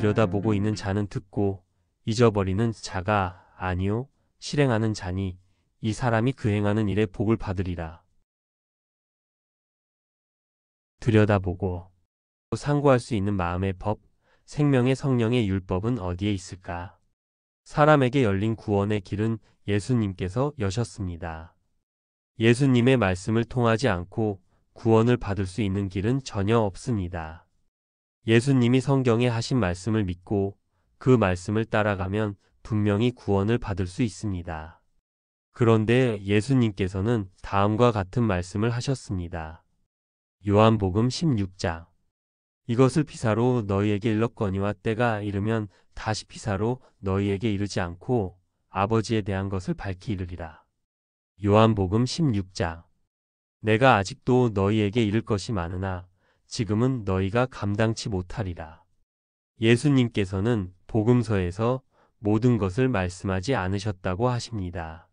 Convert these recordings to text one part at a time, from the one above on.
들여다보고 있는 자는 듣고 잊어버리는 자가 아니요 실행하는 자니 이 사람이 그 행하는 일에 복을 받으리라. 들여다보고 상고할 수 있는 마음의 법, 생명의 성령의 율법은 어디에 있을까? 사람에게 열린 구원의 길은 예수님께서 여셨습니다. 예수님의 말씀을 통하지 않고 구원을 받을 수 있는 길은 전혀 없습니다. 예수님이 성경에 하신 말씀을 믿고 그 말씀을 따라가면 분명히 구원을 받을 수 있습니다. 그런데 예수님께서는 다음과 같은 말씀을 하셨습니다. 요한복음 16장. 이것을 피사로 너희에게 일렀거니와 때가 이르면 다시 피사로 너희에게 이르지 않고 아버지에 대한 것을 밝히 이르리라. 요한복음 16장. 내가 아직도 너희에게 이를 것이 많으나 지금은 너희가 감당치 못하리라. 예수님께서는 복음서에서 모든 것을 말씀하지 않으셨다고 하십니다.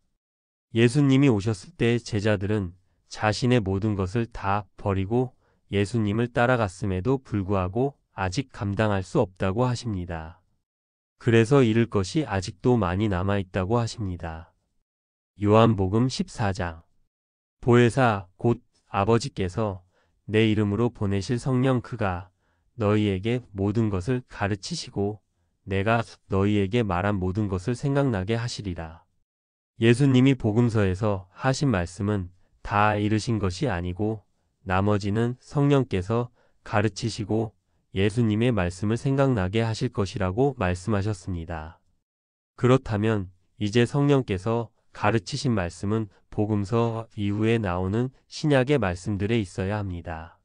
예수님이 오셨을 때 제자들은 자신의 모든 것을 다 버리고 예수님을 따라갔음에도 불구하고 아직 감당할 수 없다고 하십니다. 그래서 이룰 것이 아직도 많이 남아있다고 하십니다. 요한복음 14장. 보혜사 곧 아버지께서 내 이름으로 보내실 성령 그가 너희에게 모든 것을 가르치시고 내가 너희에게 말한 모든 것을 생각나게 하시리라. 예수님이 복음서에서 하신 말씀은 다 이르신 것이 아니고 나머지는 성령께서 가르치시고 예수님의 말씀을 생각나게 하실 것이라고 말씀하셨습니다. 그렇다면 이제 성령께서 가르치신 말씀은 복음서 이후에 나오는 신약의 말씀들에 있어야 합니다.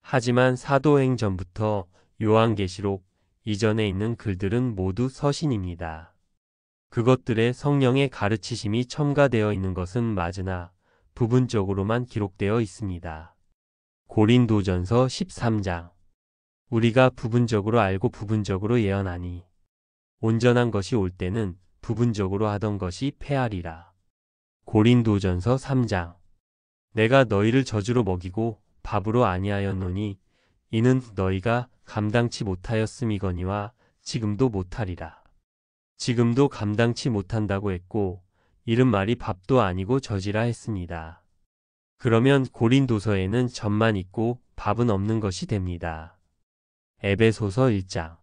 하지만 사도행전부터 요한계시록 이전에 있는 글들은 모두 서신입니다. 그것들에 성령의 가르치심이 첨가되어 있는 것은 맞으나 부분적으로만 기록되어 있습니다. 고린도전서 13장. 우리가 부분적으로 알고 부분적으로 예언하니 온전한 것이 올 때는 부분적으로 하던 것이 패하리라. 고린도전서 3장. 내가 너희를 저주로 먹이고 밥으로 아니하였노니 이는 너희가 감당치 못하였음이거니와 지금도 못하리라. 지금도 감당치 못한다고 했고 이른 말이 밥도 아니고 젖이라 했습니다. 그러면 고린도서에는 젖만 있고 밥은 없는 것이 됩니다. 에베소서 1장.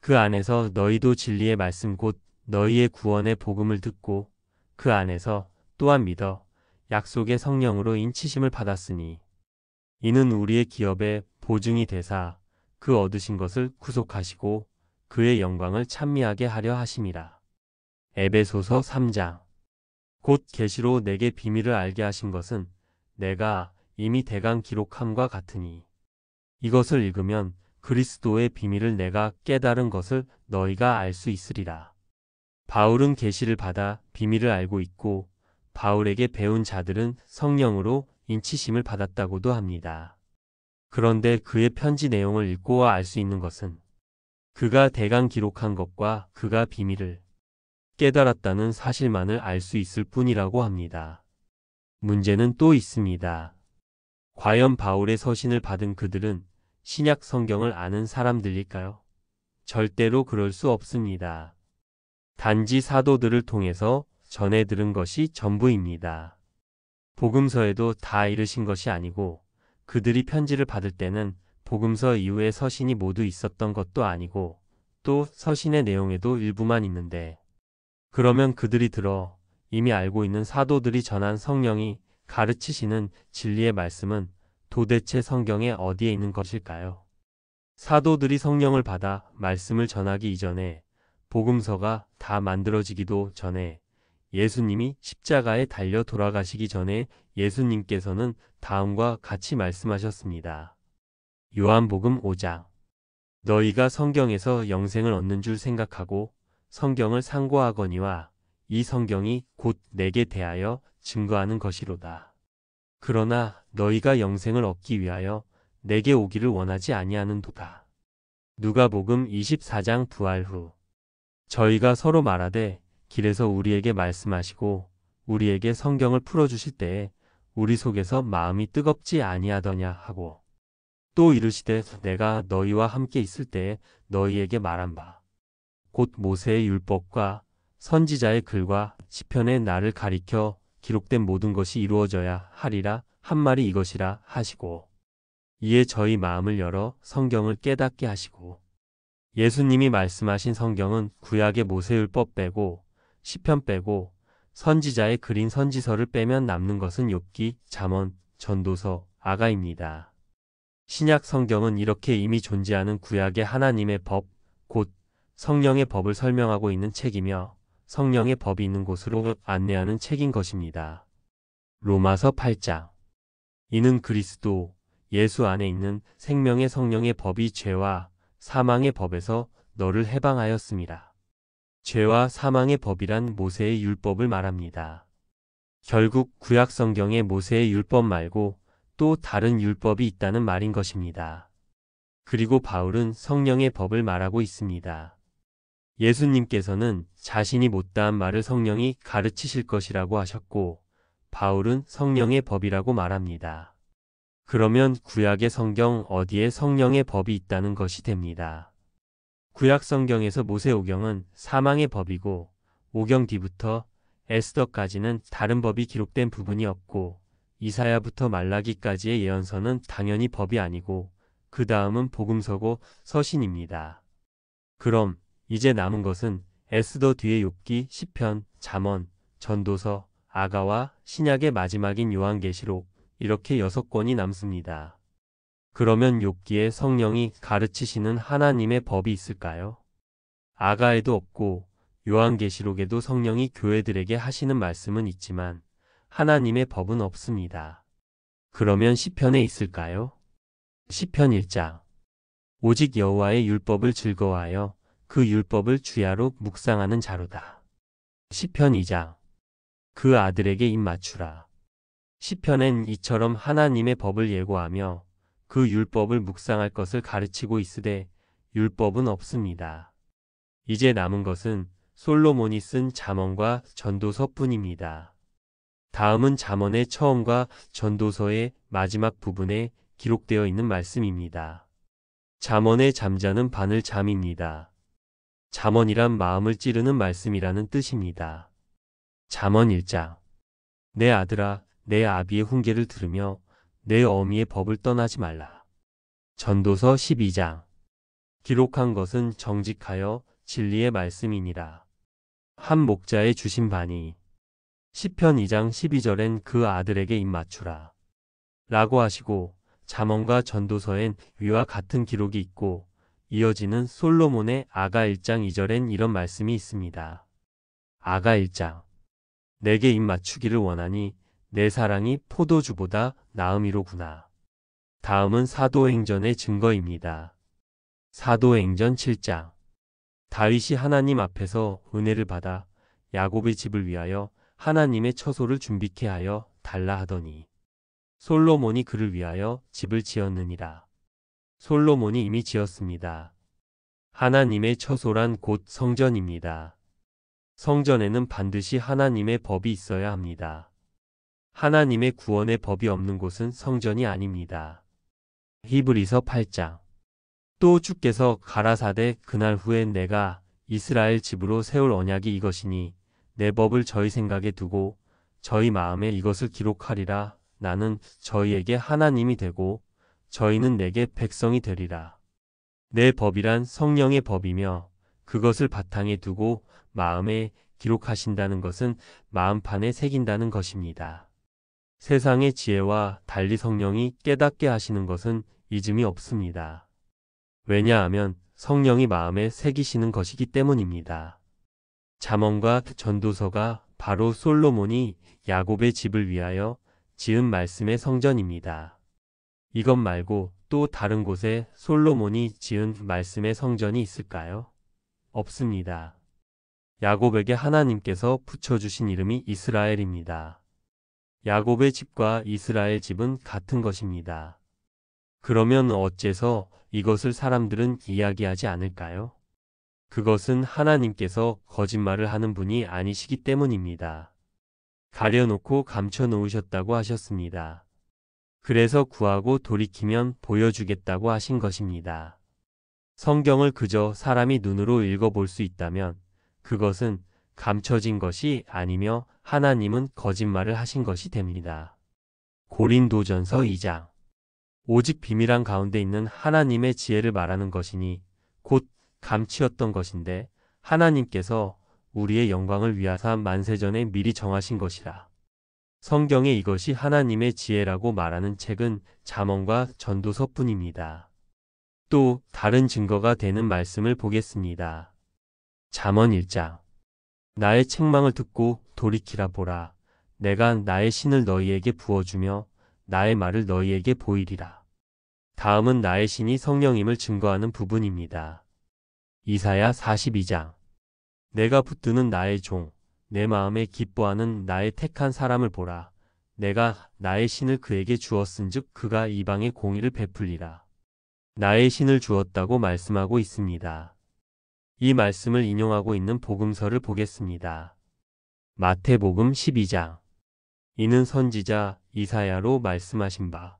그 안에서 너희도 진리의 말씀 곧 너희의 구원의 복음을 듣고 그 안에서 또한 믿어 약속의 성령으로 인치심을 받았으니 이는 우리의 기업의 보증이 되사 그 얻으신 것을 구속하시고 그의 영광을 찬미하게 하려 하심이라. 에베소서 3장. 곧 계시로 내게 비밀을 알게 하신 것은 내가 이미 대강 기록함과 같으니 이것을 읽으면 그리스도의 비밀을 내가 깨달은 것을 너희가 알 수 있으리라. 바울은 계시를 받아 비밀을 알고 있고 바울에게 배운 자들은 성령으로 인치심을 받았다고도 합니다. 그런데 그의 편지 내용을 읽고 알 수 있는 것은 그가 대강 기록한 것과 그가 비밀을 깨달았다는 사실만을 알 수 있을 뿐이라고 합니다. 문제는 또 있습니다. 과연 바울의 서신을 받은 그들은 신약 성경을 아는 사람들일까요? 절대로 그럴 수 없습니다. 단지 사도들을 통해서 전해 들은 것이 전부입니다. 복음서에도 다 이르신 것이 아니고 그들이 편지를 받을 때는 복음서 이후에 서신이 모두 있었던 것도 아니고 또 서신의 내용에도 일부만 있는데 그러면 그들이 들어 이미 알고 있는 사도들이 전한 성령이 가르치시는 진리의 말씀은 도대체 성경에 어디에 있는 것일까요? 사도들이 성령을 받아 말씀을 전하기 이전에 복음서가 다 만들어지기도 전에 예수님이 십자가에 달려 돌아가시기 전에 예수님께서는 다음과 같이 말씀하셨습니다. 요한복음 5장. 너희가 성경에서 영생을 얻는 줄 생각하고 성경을 상고하거니와 이 성경이 곧 내게 대하여 증거하는 것이로다. 그러나 너희가 영생을 얻기 위하여 내게 오기를 원하지 아니하는도다. 누가복음 24장. 부활 후 저희가 서로 말하되 길에서 우리에게 말씀하시고 우리에게 성경을 풀어주실 때에 우리 속에서 마음이 뜨겁지 아니하더냐 하고 또 이르시되 내가 너희와 함께 있을 때에 너희에게 말한 바 곧 모세의 율법과 선지자의 글과 시편의 나를 가리켜 기록된 모든 것이 이루어져야 하리라 한 말이 이것이라 하시고 이에 저희 마음을 열어 성경을 깨닫게 하시고 예수님이 말씀하신 성경은 구약의 모세율법 빼고 시편 빼고 선지자의 글인 선지서를 빼면 남는 것은 욥기, 잠언, 전도서, 아가입니다. 신약 성경은 이렇게 이미 존재하는 구약의 하나님의 법, 곧 성령의 법을 설명하고 있는 책이며 성령의 법이 있는 곳으로 안내하는 책인 것입니다. 로마서 8장. 이는 그리스도 예수 안에 있는 생명의 성령의 법이 죄와 사망의 법에서 너를 해방하였습니다. 죄와 사망의 법이란 모세의 율법을 말합니다. 결국 구약 성경에 모세의 율법 말고 또 다른 율법이 있다는 말인 것입니다. 그리고 바울은 성령의 법을 말하고 있습니다. 예수님께서는 자신이 못다한 말을 성령이 가르치실 것이라고 하셨고 바울은 성령의 법이라고 말합니다. 그러면 구약의 성경 어디에 성령의 법이 있다는 것이 됩니다. 구약 성경에서 모세오경은 사망의 법이고 오경 뒤부터 에스더까지는 다른 법이 기록된 부분이 없고 이사야부터 말라기까지의 예언서는 당연히 법이 아니고 그 다음은 복음서고 서신입니다. 그럼 이제 남은 것은 에스더 뒤에 욥기, 시편, 잠언, 전도서, 아가와 신약의 마지막인 요한계시록 이렇게 6권이 남습니다. 그러면 욥기에 성령이 가르치시는 하나님의 법이 있을까요? 아가에도 없고 요한계시록에도 성령이 교회들에게 하시는 말씀은 있지만 하나님의 법은 없습니다. 그러면 시편에 있을까요? 시편 1장. 오직 여호와의 율법을 즐거워하여 그 율법을 주야로 묵상하는 자로다. 시편 2장. 그 아들에게 입 맞추라. 시편엔 이처럼 하나님의 법을 예고하며 그 율법을 묵상할 것을 가르치고 있으되 율법은 없습니다. 이제 남은 것은 솔로몬이 쓴 잠언과 전도서뿐입니다. 다음은 잠언의 처음과 전도서의 마지막 부분에 기록되어 있는 말씀입니다. 잠언의 잠자는 바늘 잠입니다. 잠언이란 마음을 찌르는 말씀이라는 뜻입니다. 잠언 1장. 내 아들아, 내 아비의 훈계를 들으며 내 어미의 법을 떠나지 말라. 전도서 12장. 기록한 것은 정직하여 진리의 말씀이니라. 한 목자의 주신 바니. 시편 2장 12절엔 그 아들에게 입 맞추라. 라고 하시고 잠언과 전도서엔 위와 같은 기록이 있고 이어지는 솔로몬의 아가 1장 2절엔 이런 말씀이 있습니다. 아가 1장. 내게 입 맞추기를 원하니 내 사랑이 포도주보다 나음이로구나. 다음은 사도행전의 증거입니다. 사도행전 7장. 다윗이 하나님 앞에서 은혜를 받아 야곱의 집을 위하여 하나님의 처소를 준비케 하여 달라 하더니 솔로몬이 그를 위하여 집을 지었느니라. 솔로몬이 이미 지었습니다. 하나님의 처소란 곧 성전입니다. 성전에는 반드시 하나님의 법이 있어야 합니다. 하나님의 구원의 법이 없는 곳은 성전이 아닙니다. 히브리서 8장. 또 주께서 가라사대 그날 후에 내가 이스라엘 집으로 세울 언약이 이것이니 내 법을 저희 생각에 두고 저희 마음에 이것을 기록하리라. 나는 저희에게 하나님이 되고 저희는 내게 백성이 되리라. 내 법이란 성령의 법이며 그것을 바탕에 두고 마음에 기록하신다는 것은 마음판에 새긴다는 것입니다. 세상의 지혜와 달리 성령이 깨닫게 하시는 것은 잊음이 없습니다. 왜냐하면 성령이 마음에 새기시는 것이기 때문입니다. 잠언과 전도서가 바로 솔로몬이 야곱의 집을 위하여 지은 말씀의 성전입니다. 이것 말고 또 다른 곳에 솔로몬이 지은 말씀의 성전이 있을까요? 없습니다. 야곱에게 하나님께서 붙여주신 이름이 이스라엘입니다. 야곱의 집과 이스라엘 집은 같은 것입니다. 그러면 어째서 이것을 사람들은 이야기하지 않을까요? 그것은 하나님께서 거짓말을 하는 분이 아니시기 때문입니다. 가려놓고 감춰놓으셨다고 하셨습니다. 그래서 구하고 돌이키면 보여주겠다고 하신 것입니다. 성경을 그저 사람이 눈으로 읽어볼 수 있다면 그것은 감춰진 것이 아니며 하나님은 거짓말을 하신 것이 됩니다. 고린도전서 2장. 오직 비밀한 가운데 있는 하나님의 지혜를 말하는 것이니 곧 감추었던 것인데 하나님께서 우리의 영광을 위하사 만세전에 미리 정하신 것이라. 성경에 이것이 하나님의 지혜라고 말하는 책은 잠언과 전도서뿐입니다. 또 다른 증거가 되는 말씀을 보겠습니다. 잠언 1장. 나의 책망을 듣고 돌이키라 보라. 내가 나의 신을 너희에게 부어주며 나의 말을 너희에게 보이리라. 다음은 나의 신이 성령임을 증거하는 부분입니다. 이사야 42장. 내가 붙드는 나의 종, 내 마음에 기뻐하는 나의 택한 사람을 보라. 내가 나의 신을 그에게 주었은즉 그가 이방에 공의를 베풀리라. 나의 신을 주었다고 말씀하고 있습니다. 이 말씀을 인용하고 있는 복음서를 보겠습니다. 마태복음 12장. 이는 선지자 이사야로 말씀하신 바.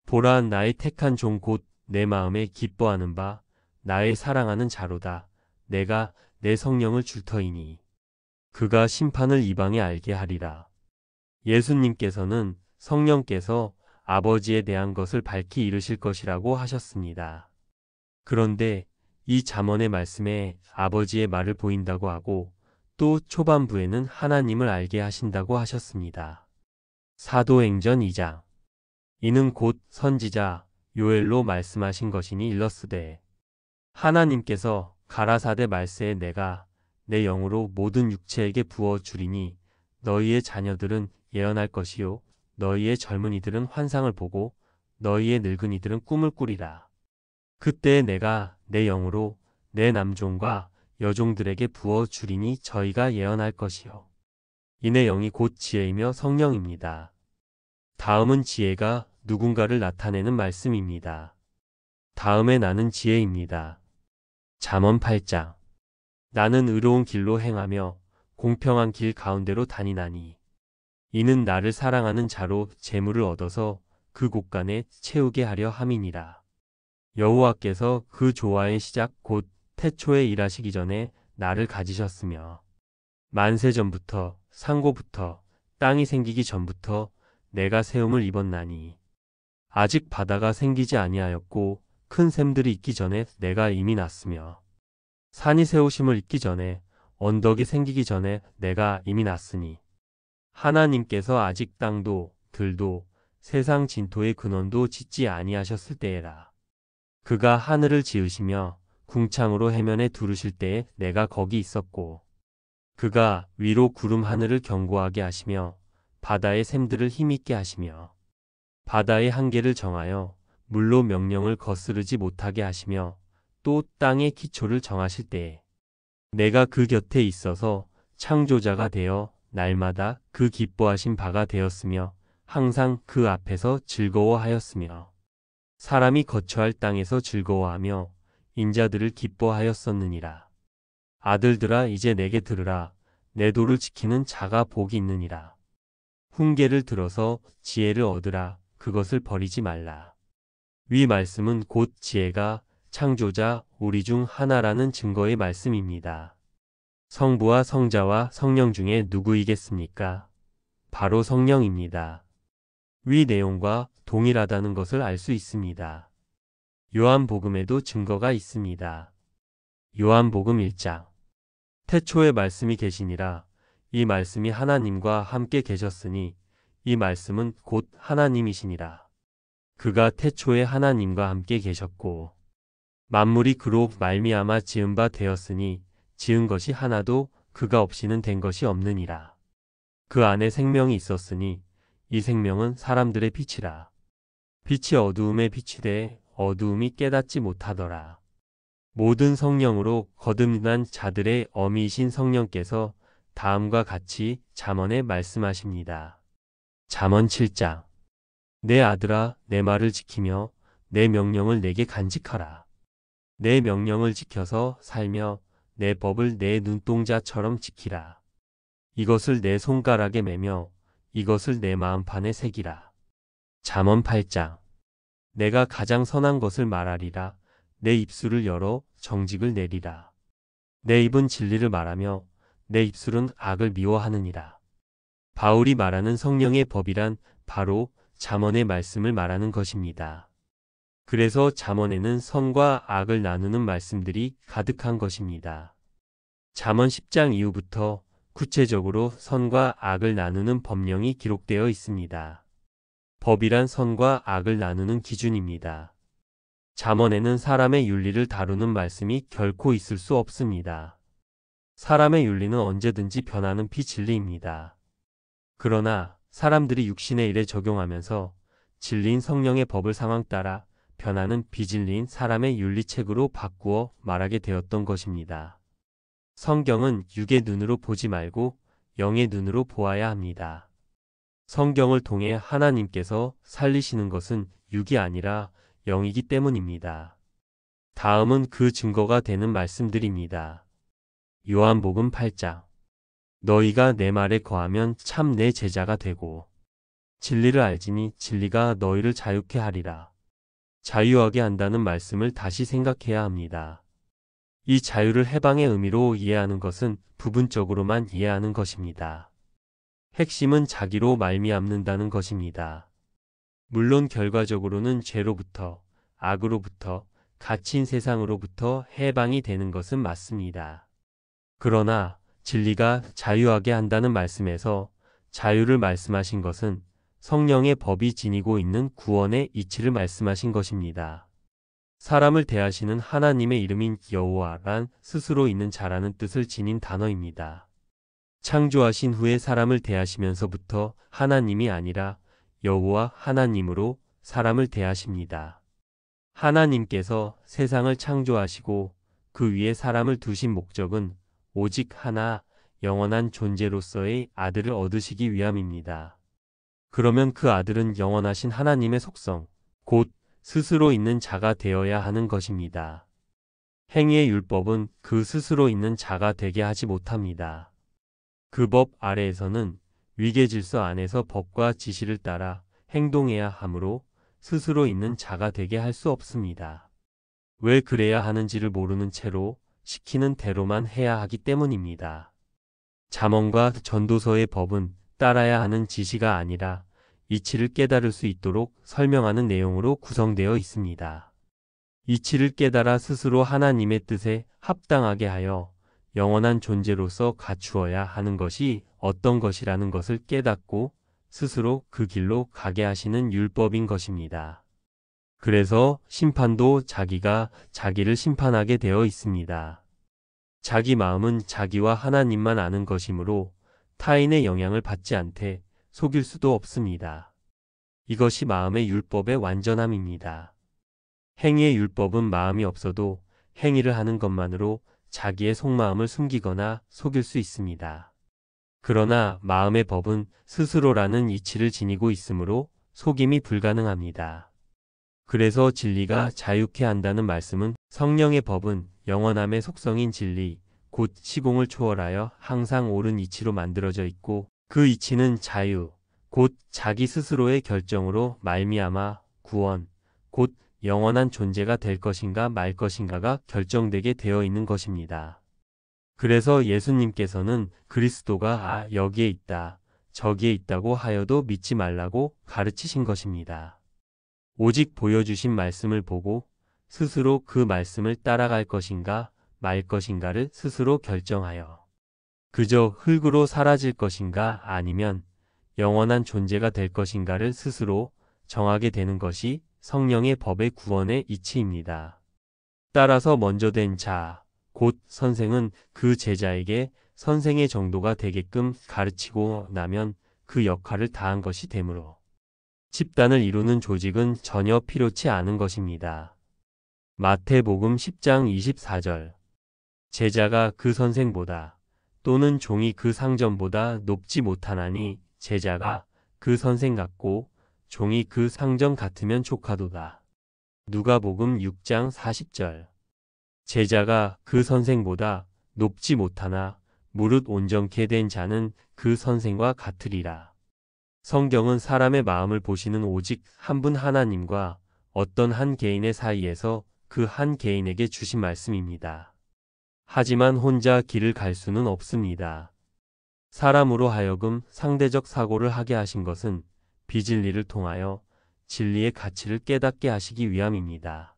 보라, 나의 택한 종 곧 내 마음에 기뻐하는 바 나의 사랑하는 자로다. 내가 내 성령을 줄 터이니 그가 심판을 이방에 알게 하리라. 예수님께서는 성령께서 아버지에 대한 것을 밝히 이르실 것이라고 하셨습니다. 그런데 이 잠언의 말씀에 아버지의 말을 보인다고 하고 또 초반부에는 하나님을 알게 하신다고 하셨습니다. 사도행전 2장. 이는 곧 선지자 요엘로 말씀하신 것이니 일렀으되 하나님께서 가라사대 말세에 내가 내 영으로 모든 육체에게 부어 주리니 너희의 자녀들은 예언할 것이요 너희의 젊은이들은 환상을 보고 너희의 늙은이들은 꿈을 꾸리라. 그때에 내가 내 영으로 내 남종과 여종들에게 부어 주리니 저희가 예언할 것이요. 이내 영이 곧 지혜이며 성령입니다. 다음은 지혜가 누군가를 나타내는 말씀입니다. 다음에 나는 지혜입니다. 잠언 8장. 나는 의로운 길로 행하며 공평한 길 가운데로 다니나니 이는 나를 사랑하는 자로 재물을 얻어서 그 곳간에 채우게 하려 함이니라. 여호와께서 그 조화의 시작 곧 태초에 일하시기 전에 나를 가지셨으며 만세전부터 상고부터 땅이 생기기 전부터 내가 세움을 입었나니 아직 바다가 생기지 아니하였고 큰 샘들이 있기 전에 내가 이미 났으며 산이 세우심을 입기 전에 언덕이 생기기 전에 내가 이미 났으니 하나님께서 아직 땅도 들도 세상 진토의 근원도 짓지 아니하셨을 때에라. 그가 하늘을 지으시며 궁창으로 해면에 두르실 때에 내가 거기 있었고 그가 위로 구름 하늘을 견고하게 하시며 바다의 샘들을 힘있게 하시며 바다의 한계를 정하여 물로 명령을 거스르지 못하게 하시며 또 땅의 기초를 정하실 때에 내가 그 곁에 있어서 창조자가 되어 날마다 그 기뻐하신 바가 되었으며 항상 그 앞에서 즐거워하였으며 사람이 거처할 땅에서 즐거워하며 인자들을 기뻐하였었느니라. 아들들아 이제 내게 들으라. 내 도를 지키는 자가 복이 있느니라. 훈계를 들어서 지혜를 얻으라. 그것을 버리지 말라. 위 말씀은 곧 지혜가 창조자 우리 중 하나라는 증거의 말씀입니다. 성부와 성자와 성령 중에 누구이겠습니까? 바로 성령입니다. 위 내용과 동일하다는 것을 알 수 있습니다. 요한복음에도 증거가 있습니다. 요한복음 1장. 태초에 말씀이 계시니라. 이 말씀이 하나님과 함께 계셨으니 이 말씀은 곧 하나님이시니라. 그가 태초에 하나님과 함께 계셨고 만물이 그로 말미암아 지은 바 되었으니 지은 것이 하나도 그가 없이는 된 것이 없느니라. 그 안에 생명이 있었으니 이 생명은 사람들의 빛이라. 빛이 어두움에 비치되 어두움이 깨닫지 못하더라. 모든 성령으로 거듭난 자들의 어미이신 성령께서 다음과 같이 잠언에 말씀하십니다. 잠언 7장. 내 아들아 내 말을 지키며 내 명령을 내게 간직하라. 내 명령을 지켜서 살며 내 법을 내 눈동자처럼 지키라. 이것을 내 손가락에 매며 이것을 내 마음판에 새기라. 잠언 8장. 내가 가장 선한 것을 말하리라. 내 입술을 열어 정직을 내리라. 내 입은 진리를 말하며 내 입술은 악을 미워하느니라. 바울이 말하는 성령의 법이란 바로 잠언의 말씀을 말하는 것입니다. 그래서 잠언에는 선과 악을 나누는 말씀들이 가득한 것입니다. 잠언 10장 이후부터 구체적으로 선과 악을 나누는 법령이 기록되어 있습니다. 법이란 선과 악을 나누는 기준입니다. 잠언에는 사람의 윤리를 다루는 말씀이 결코 있을 수 없습니다. 사람의 윤리는 언제든지 변하는 비진리입니다. 그러나 사람들이 육신의 일에 적용하면서 진리인 성령의 법을 상황 따라 변하는 비진리인 사람의 윤리책으로 바꾸어 말하게 되었던 것입니다. 성경은 육의 눈으로 보지 말고 영의 눈으로 보아야 합니다. 성경을 통해 하나님께서 살리시는 것은 육이 아니라 영이기 때문입니다. 다음은 그 증거가 되는 말씀들입니다. 요한복음 8장. 너희가 내 말에 거하면 참 내 제자가 되고 진리를 알지니 진리가 너희를 자유케 하리라. 자유하게 한다는 말씀을 다시 생각해야 합니다. 이 자유를 해방의 의미로 이해하는 것은 부분적으로만 이해하는 것입니다. 핵심은 자기로 말미암는다는 것입니다. 물론 결과적으로는 죄로부터, 악으로부터, 갇힌 세상으로부터 해방이 되는 것은 맞습니다. 그러나 진리가 자유하게 한다는 말씀에서 자유를 말씀하신 것은 성령의 법이 지니고 있는 구원의 이치를 말씀하신 것입니다. 사람을 대하시는 하나님의 이름인 여호와란 스스로 있는 자라는 뜻을 지닌 단어입니다. 창조하신 후에 사람을 대하시면서부터 하나님이 아니라 여호와 하나님으로 사람을 대하십니다. 하나님께서 세상을 창조하시고 그 위에 사람을 두신 목적은 오직 하나 영원한 존재로서의 아들을 얻으시기 위함입니다. 그러면 그 아들은 영원하신 하나님의 속성, 곧 스스로 있는 자가 되어야 하는 것입니다. 행위의 율법은 그 스스로 있는 자가 되게 하지 못합니다. 그 법 아래에서는 위계 질서 안에서 법과 지시를 따라 행동해야 하므로 스스로 있는 자가 되게 할 수 없습니다. 왜 그래야 하는지를 모르는 채로 시키는 대로만 해야 하기 때문입니다. 잠언과 전도서의 법은 따라야 하는 지시가 아니라 이치를 깨달을 수 있도록 설명하는 내용으로 구성되어 있습니다. 이치를 깨달아 스스로 하나님의 뜻에 합당하게 하여 영원한 존재로서 갖추어야 하는 것이 어떤 것이라는 것을 깨닫고 스스로 그 길로 가게 하시는 율법인 것입니다. 그래서 심판도 자기가 자기를 심판하게 되어 있습니다. 자기 마음은 자기와 하나님만 아는 것이므로 타인의 영향을 받지 않되 속일 수도 없습니다. 이것이 마음의 율법의 완전함입니다. 행위의 율법은 마음이 없어도 행위를 하는 것만으로 자기의 속마음을 숨기거나 속일 수 있습니다. 그러나 마음의 법은 스스로라는 이치를 지니고 있으므로 속임이 불가능합니다. 그래서 진리가 자유케 한다는 말씀은 성령의 법은 영원함의 속성인 진리, 곧 시공을 초월하여 항상 옳은 이치로 만들어져 있고 그 이치는 자유, 곧 자기 스스로의 결정으로 말미암아 구원, 곧 영원한 존재가 될 것인가 말 것인가가 결정되게 되어 있는 것입니다. 그래서 예수님께서는 그리스도가 여기에 있다, 저기에 있다고 하여도 믿지 말라고 가르치신 것입니다. 오직 보여주신 말씀을 보고 스스로 그 말씀을 따라갈 것인가 말 것인가를 스스로 결정하여 그저 흙으로 사라질 것인가 아니면 영원한 존재가 될 것인가를 스스로 정하게 되는 것이 성령의 법의 구원의 이치입니다. 따라서 먼저 된 자, 곧 선생은 그 제자에게 선생의 정도가 되게끔 가르치고 나면 그 역할을 다한 것이 되므로 집단을 이루는 조직은 전혀 필요치 않은 것입니다. 마태복음 10장 24절. 제자가 그 선생보다 또는 종이 그 상전보다 높지 못하나니 제자가 그 선생 같고 종이 그 상전 같으면 족하도다. 누가복음 6장 40절. 제자가 그 선생보다 높지 못하나 무릇 온전케 된 자는 그 선생과 같으리라. 성경은 사람의 마음을 보시는 오직 한 분 하나님과 어떤 한 개인의 사이에서 그 한 개인에게 주신 말씀입니다. 하지만 혼자 길을 갈 수는 없습니다. 사람으로 하여금 상대적 사고를 하게 하신 것은 비진리를 통하여 진리의 가치를 깨닫게 하시기 위함입니다.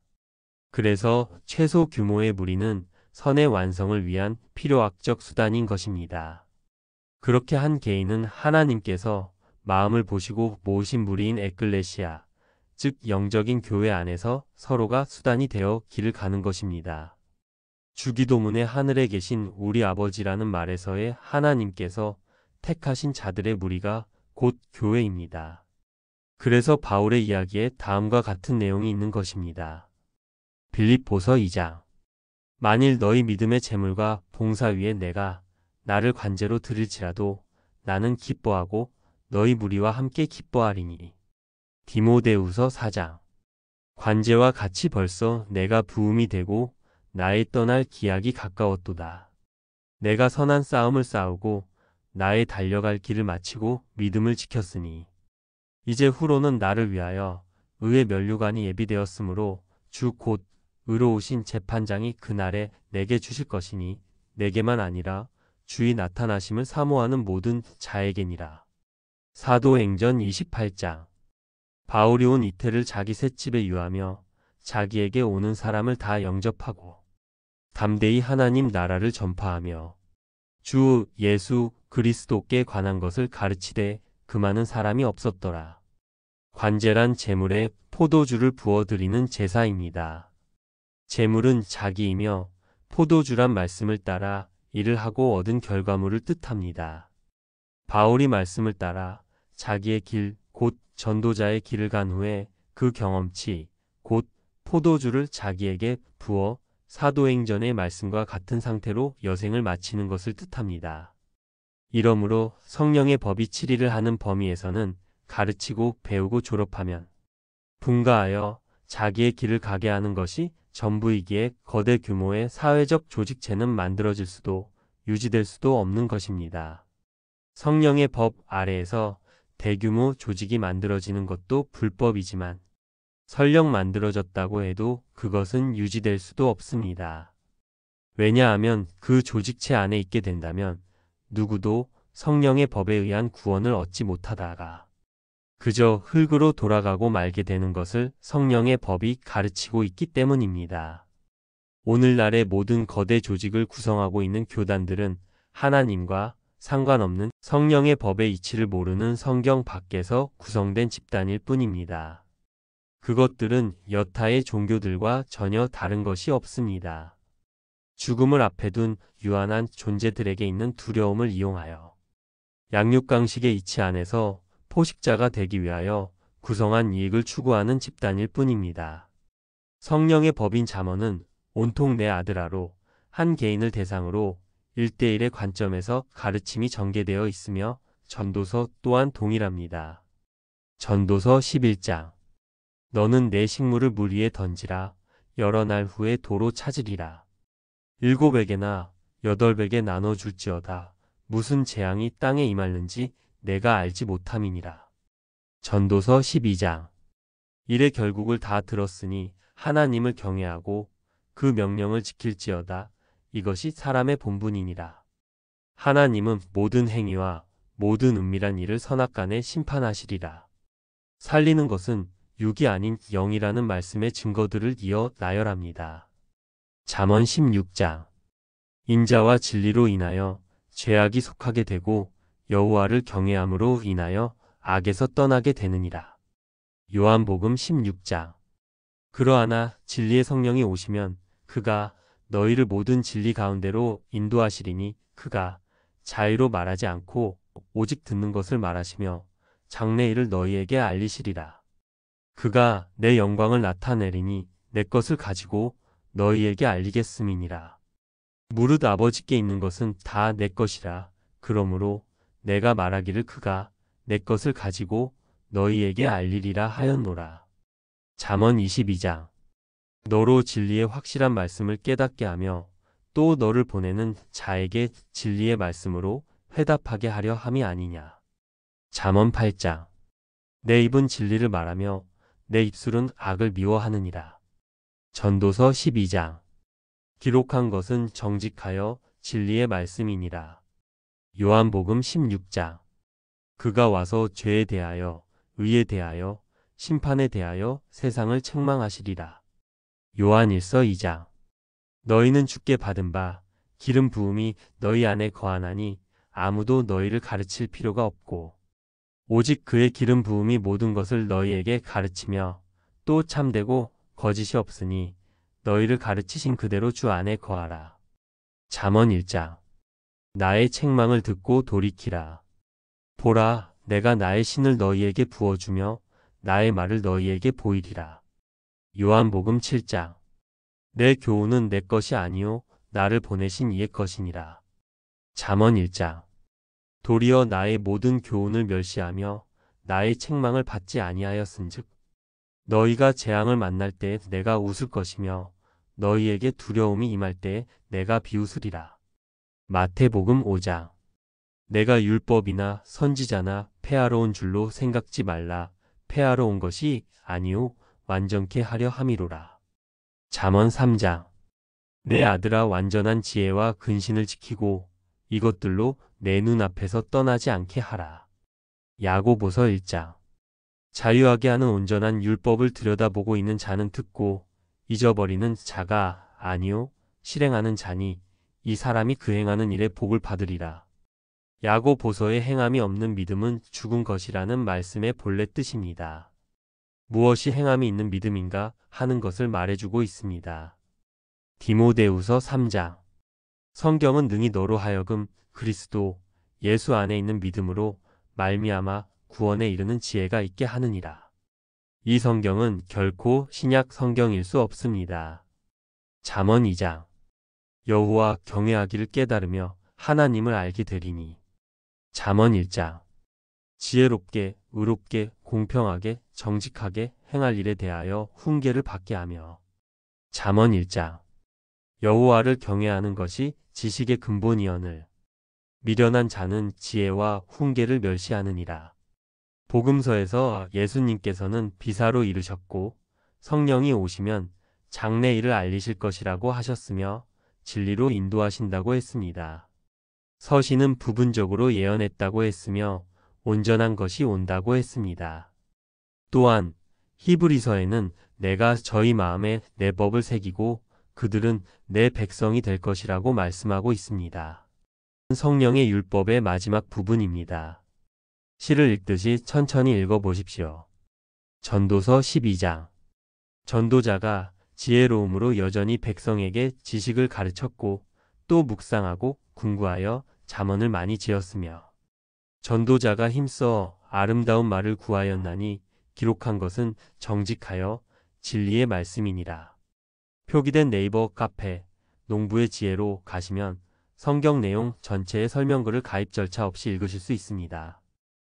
그래서 최소 규모의 무리는 선의 완성을 위한 필요악적 수단인 것입니다. 그렇게 한 개인은 하나님께서 마음을 보시고 모으신 무리인 에클레시아, 즉 영적인 교회 안에서 서로가 수단이 되어 길을 가는 것입니다. 주기도문에 하늘에 계신 우리 아버지라는 말에서의 하나님께서 택하신 자들의 무리가 곧 교회입니다. 그래서 바울의 이야기에 다음과 같은 내용이 있는 것입니다. 빌립보서 2장. 만일 너희 믿음의 재물과 봉사 위에 내가 나를 관제로 드릴지라도 나는 기뻐하고 너희 무리와 함께 기뻐하리니. 디모데후서 4장. 관제와 같이 벌써 내가 부음이 되고 나의 떠날 기약이 가까웠도다. 내가 선한 싸움을 싸우고 나의 달려갈 길을 마치고 믿음을 지켰으니 이제 후로는 나를 위하여 의의 면류관이 예비되었으므로 주 곧 의로우신 재판장이 그날에 내게 주실 것이니 내게만 아니라 주의 나타나심을 사모하는 모든 자에게니라. 사도행전 28장. 바울이 온 이태를 자기 셋집에 유하며 자기에게 오는 사람을 다 영접하고 담대히 하나님 나라를 전파하며 주 예수 그리스도께 관한 것을 가르치되 그 많은 사람이 없었더라. 관제란 제물에 포도주를 부어드리는 제사입니다. 제물은 자기이며 포도주란 말씀을 따라 일을 하고 얻은 결과물을 뜻합니다. 바울이 말씀을 따라 자기의 길, 곧 전도자의 길을 간 후에 그 경험치, 곧 포도주를 자기에게 부어 사도행전의 말씀과 같은 상태로 여생을 마치는 것을 뜻합니다. 이러므로 성령의 법이 7일을 하는 범위에서는 가르치고 배우고 졸업하면 분가하여 자기의 길을 가게 하는 것이 전부이기에 거대 규모의 사회적 조직체는 만들어질 수도 유지될 수도 없는 것입니다. 성령의 법 아래에서 대규모 조직이 만들어지는 것도 불법이지만 설령 만들어졌다고 해도 그것은 유지될 수도 없습니다. 왜냐하면 그 조직체 안에 있게 된다면 누구도 성령의 법에 의한 구원을 얻지 못하다가 그저 흙으로 돌아가고 말게 되는 것을 성령의 법이 가르치고 있기 때문입니다. 오늘날의 모든 거대 조직을 구성하고 있는 교단들은 하나님과 상관없는 성령의 법의 이치를 모르는 성경 밖에서 구성된 집단일 뿐입니다. 그것들은 여타의 종교들과 전혀 다른 것이 없습니다. 죽음을 앞에 둔 유한한 존재들에게 있는 두려움을 이용하여 양육강식의 이치 안에서 포식자가 되기 위하여 구성한 이익을 추구하는 집단일 뿐입니다. 성령의 법인 잠언은 온통 내 아들아로 한 개인을 대상으로 1대1의 관점에서 가르침이 전개되어 있으며 전도서 또한 동일합니다. 전도서 11장. 너는 내 식물을 물 위에 던지라. 여러 날 후에 도로 찾으리라. 7에게나 8에게 나눠줄지어다. 무슨 재앙이 땅에 임하는지 내가 알지 못함이니라. 전도서 12장. 이래 결국을 다 들었으니 하나님을 경외하고 그 명령을 지킬지어다. 이것이 사람의 본분이니라. 하나님은 모든 행위와 모든 은밀한 일을 선악간에 심판하시리라. 살리는 것은 육이 아닌 영이라는 말씀의 증거들을 이어 나열합니다. 잠언 16장. 인자와 진리로 인하여 죄악이 속하게 되고 여호와를 경외함으로 인하여 악에서 떠나게 되느니라. 요한복음 16장. 그러하나 진리의 성령이 오시면 그가 너희를 모든 진리 가운데로 인도하시리니 그가 자의로 말하지 않고 오직 듣는 것을 말하시며 장래일을 너희에게 알리시리라. 그가 내 영광을 나타내리니 내 것을 가지고 너희에게 알리겠음이니라. 무릇 아버지께 있는 것은 다 내 것이라. 그러므로 내가 말하기를 그가 내 것을 가지고 너희에게 알리리라 하였노라. 잠언 22장. 너로 진리의 확실한 말씀을 깨닫게 하며 또 너를 보내는 자에게 진리의 말씀으로 회답하게 하려 함이 아니냐. 잠언 8장. 내 입은 진리를 말하며 내 입술은 악을 미워하느니라. 전도서 12장. 기록한 것은 정직하여 진리의 말씀이니라. 요한복음 16장. 그가 와서 죄에 대하여, 의에 대하여, 심판에 대하여 세상을 책망하시리라. 요한일서 2장. 너희는 주께 받은 바 기름 부음이 너희 안에 거하나니 아무도 너희를 가르칠 필요가 없고 오직 그의 기름 부음이 모든 것을 너희에게 가르치며 또 참되고 거짓이 없으니 너희를 가르치신 그대로 주 안에 거하라. 잠언 1장. 나의 책망을 듣고 돌이키라. 보라, 내가 나의 신을 너희에게 부어주며 나의 말을 너희에게 보이리라. 요한복음 7장. 내 교훈은 내 것이 아니요 나를 보내신 이의 것이니라. 잠언 1장. 도리어 나의 모든 교훈을 멸시하며 나의 책망을 받지 아니하였은즉 너희가 재앙을 만날 때에 내가 웃을 것이며 너희에게 두려움이 임할 때에 내가 비웃으리라. 마태복음 5장. 내가 율법이나 선지자나 폐하러 온 줄로 생각지 말라. 폐하러 온 것이 아니요 완전케 하려 함이로라. 잠언 3장. 내 아들아, 완전한 지혜와 근신을 지키고 이것들로 내 눈앞에서 떠나지 않게 하라. 야고보서 1장. 자유하게 하는 온전한 율법을 들여다보고 있는 자는 듣고 잊어버리는 자가 아니요 실행하는 자니 이 사람이 그 행하는 일에 복을 받으리라. 야고보서의 행함이 없는 믿음은 죽은 것이라는 말씀의 본래 뜻입니다. 무엇이 행함이 있는 믿음인가 하는 것을 말해주고 있습니다. 디모데후서 3장. 성경은 능히 너로 하여금 그리스도 예수 안에 있는 믿음으로 말미암아 구원에 이르는 지혜가 있게 하느니라. 이 성경은 결코 신약 성경일 수 없습니다. 잠언 2장. 여호와 경외하기를 깨달으며 하나님을 알게 되리니. 잠언 1장. 지혜롭게, 의롭게, 공평하게, 정직하게 행할 일에 대하여 훈계를 받게 하며. 잠언 1장. 여호와를 경외하는 것이 지식의 근본이거늘 미련한 자는 지혜와 훈계를 멸시하느니라. 복음서에서 예수님께서는 비사로 이르셨고 성령이 오시면 장래일을 알리실 것이라고 하셨으며 진리로 인도하신다고 했습니다. 서신은 부분적으로 예언했다고 했으며 온전한 것이 온다고 했습니다. 또한 히브리서에는 내가 저희 마음에 내 법을 새기고 그들은 내 백성이 될 것이라고 말씀하고 있습니다. 성령의 율법의 마지막 부분입니다. 시를 읽듯이 천천히 읽어보십시오. 전도서 12장. 전도자가 지혜로움으로 여전히 백성에게 지식을 가르쳤고 또 묵상하고 궁구하여 잠언을 많이 지었으며 전도자가 힘써 아름다운 말을 구하였나니 기록한 것은 정직하여 진리의 말씀이니라. 표기된 네이버 카페 농부의 지혜로 가시면 성경 내용 전체의 설명글을 가입 절차 없이 읽으실 수 있습니다.